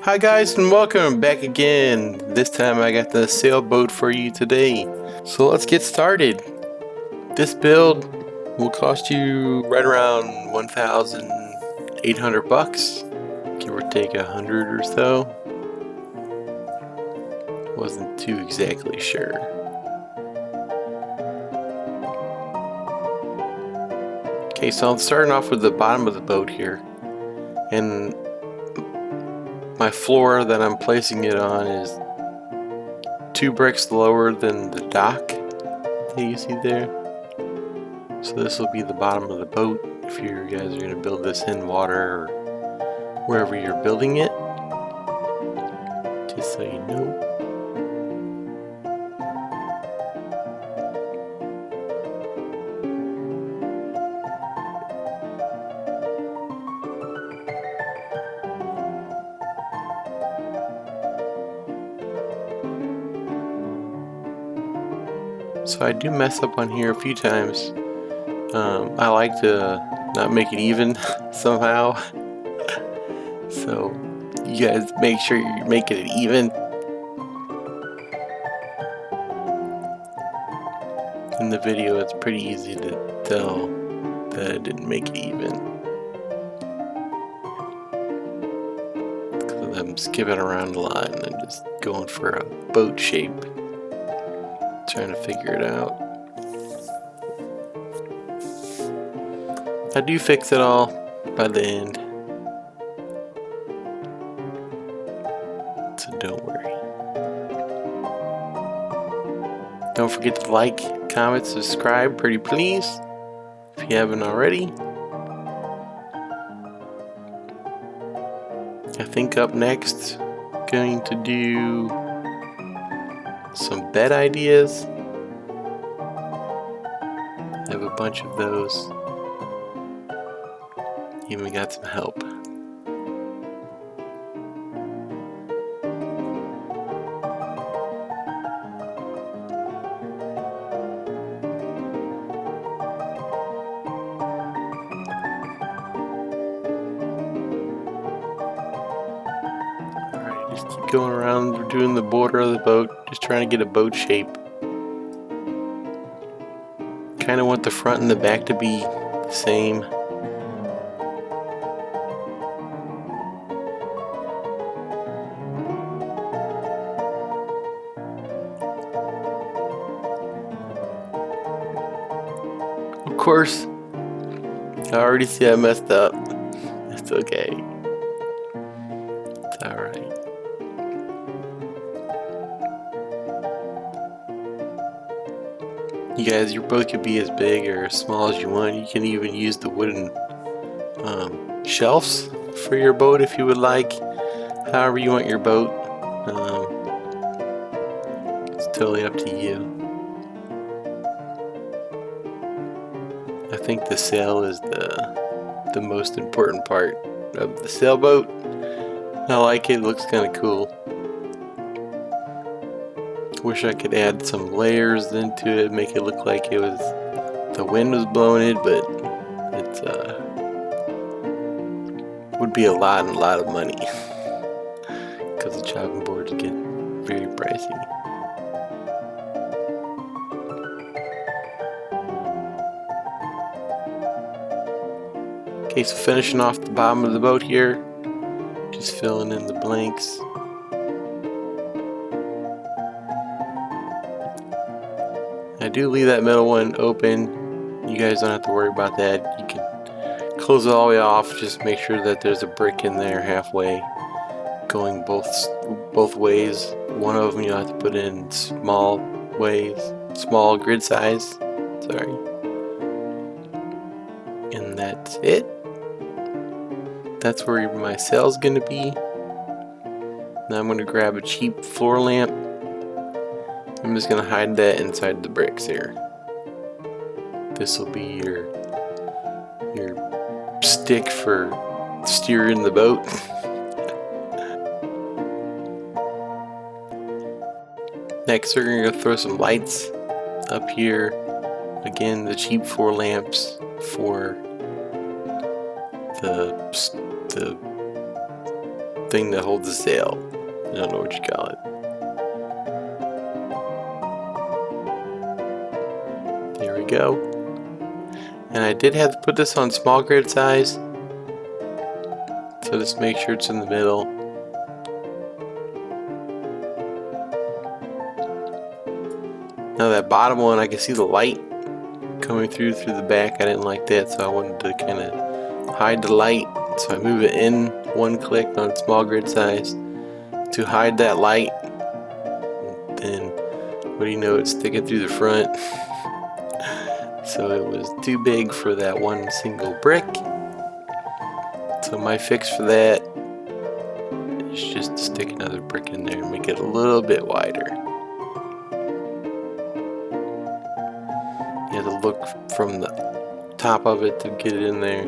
Hi guys and welcome back again. This time I got the sailboat for you today. So let's get started. This build will cost you right around 1,800 bucks, give or take 100 or so. Wasn't too exactly sure. Okay, so I'm starting off with the bottom of the boat here, and my floor that I'm placing it on is 2 bricks lower than the dock that you see there. So this will be the bottom of the boat if you guys are going to build this in water or wherever you're building it. Just so you know. So I do mess up on here a few times. I like to not make it even somehow. So you guys make sure you're making it even. In the video it's pretty easy to tell that I didn't make it even, because I'm skipping around a lot and I'm just going for a boat shape, trying to figure it out. I do fix it all by the end, so don't worry. Don't forget to like, comment, subscribe, pretty please, if you haven't already. I think up next, going to do some bed ideas. I have a bunch of those. Even got some help. Just keep going around. We're doing the border of the boat, just trying to get a boat shape. Kind of want the front and the back to be the same. Of course, I already see I messed up. It's okay. It's alright. You guys, your boat could be as big or as small as you want. You can even use the wooden shelves for your boat if you would like. However you want your boat. It's totally up to you. I think the sail is the most important part of the sailboat. I like it, looks kind of cool. Wish I could add some layers into it, make it look like it was the wind was blowing it, but it's would be a lot of money because the chopping boards get very pricey. Okay, so finishing off the bottom of the boat here, just filling in the blanks. I do leave that middle one open. You guys don't have to worry about that. You can close it all the way off. Just make sure that there's a brick in there halfway, going both ways. One of them you'll have to put in small grid size. Sorry. And that's it. That's where my sail's gonna be. Now I'm gonna grab a cheap floor lamp. I'm just gonna hide that inside the bricks here. This will be your stick for steering the boat. Next, we're gonna throw some lights up here. Again, the cheap 4 lamps for the thing that holds the sail. I don't know what you call it. There we go. And I did have to put this on small grid size. So just make sure it's in the middle. Now that bottom one, I can see the light coming through the back. I didn't like that, so I wanted to kind of hide the light. So I move it in one click on small grid size to hide that light. And then, what do you know, it's sticking through the front. So it was too big for that one single brick. So my fix for that is just to stick another brick in there and make it a little bit wider. You have to look from the top of it to get it in there.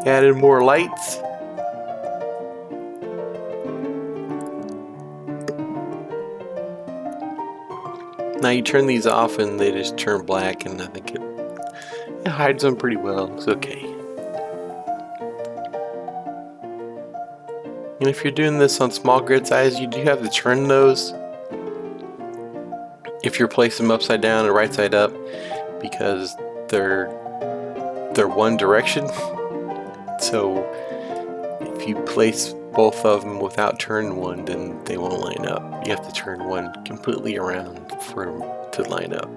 Added more lights. Now you turn these off and they just turn black, and I think it hides them pretty well. It's okay. And if you're doing this on small grid size, you do have to turn those if you're placing them upside down or right side up, because they're one direction. So if you place both of them without turning one, then they won't line up. You have to turn one completely around for them to line up.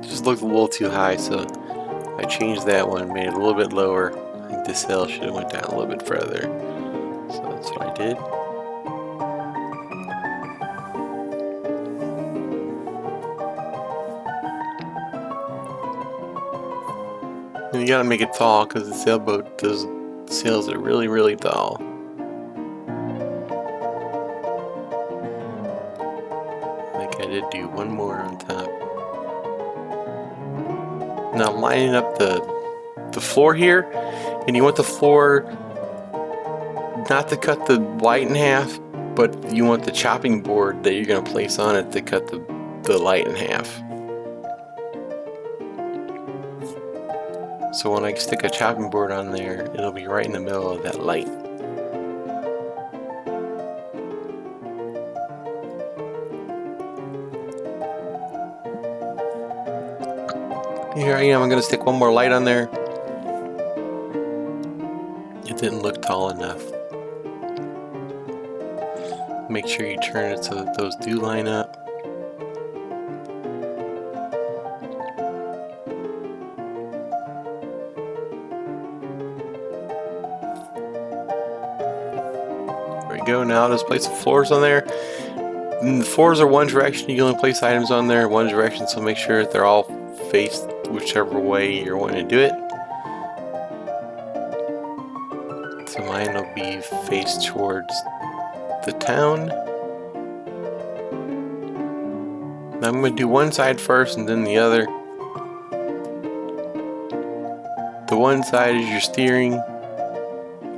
Just looked a little too high, so I changed that one, made it a little bit lower. I think the sail should have went down a little bit further. So that's what I did. And you gotta make it tall, because the sailboat, those sails are really, really tall. I think I did do one more on top. Now I'm lining up the floor here, and you want the floor not to cut the light in half, but you want the chopping board that you're going to place on it to cut the light in half. So when I stick a chopping board on there, it'll be right in the middle of that light. Here I am, I'm going to stick one more light on there. It didn't look tall enough. Make sure you turn it so that those do line up. There we go. Now just place the floors on there. And the floors are one direction. You can only place items on there one direction, so make sure that they're all faced whichever way you're wanting to do it. So mine will be faced towards the town. Now I'm going to do one side first and then the other. The one side is your steering.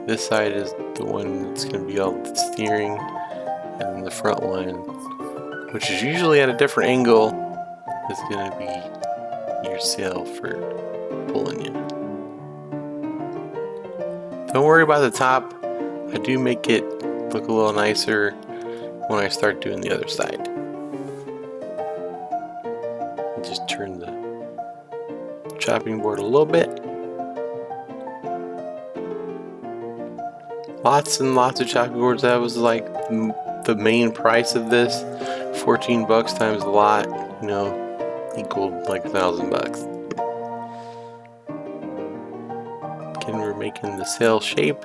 This side is the one that's going to be all the steering. And then the front one, which is usually at a different angle, is going to be your sail for pulling you. Don't worry about the top. I do make it look a little nicer when I start doing the other side. Just turn the chopping board a little bit. Lots and lots of chopping boards. That was like the main price of this. 14 bucks times a lot, you know, equaled like $1,000. Again, we're making the sail shape.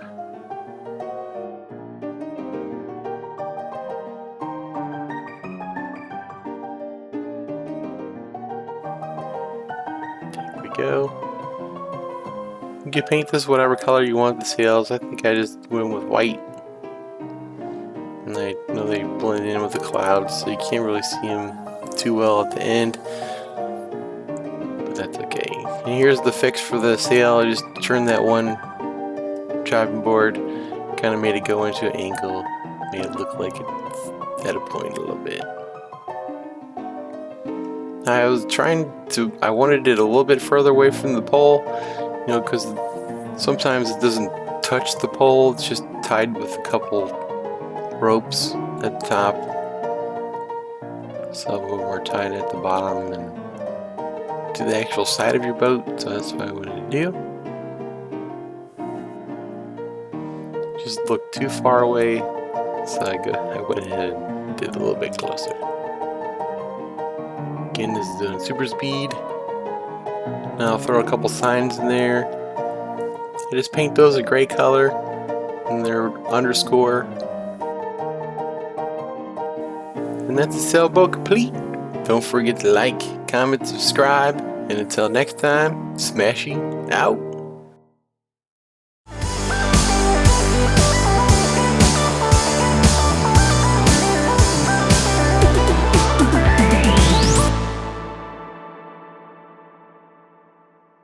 There we go. You can paint this whatever color you want the sails. I think I just went with white. And I know they blend in with the clouds, so you can't really see them too well at the end. But that's okay. And here's the fix for the sail. I just turned that one chopping board, kind of made it go into an angle, made it look like it's at a point a little bit. I was I wanted it a little bit further away from the pole, you know, because sometimes it doesn't touch the pole, it's just tied with a couple ropes at the top. Some of them are tied at the bottom and to the actual side of your boat, so that's what I wanted to do. Just looked too far away, so I went ahead and did a little bit closer. Again, this is doing super speed. Now I'll throw a couple signs in there. I just paint those a gray color and they're underscore. And that's the sailboat complete. Don't forget to like, comment, subscribe, and until next time, Smashy out.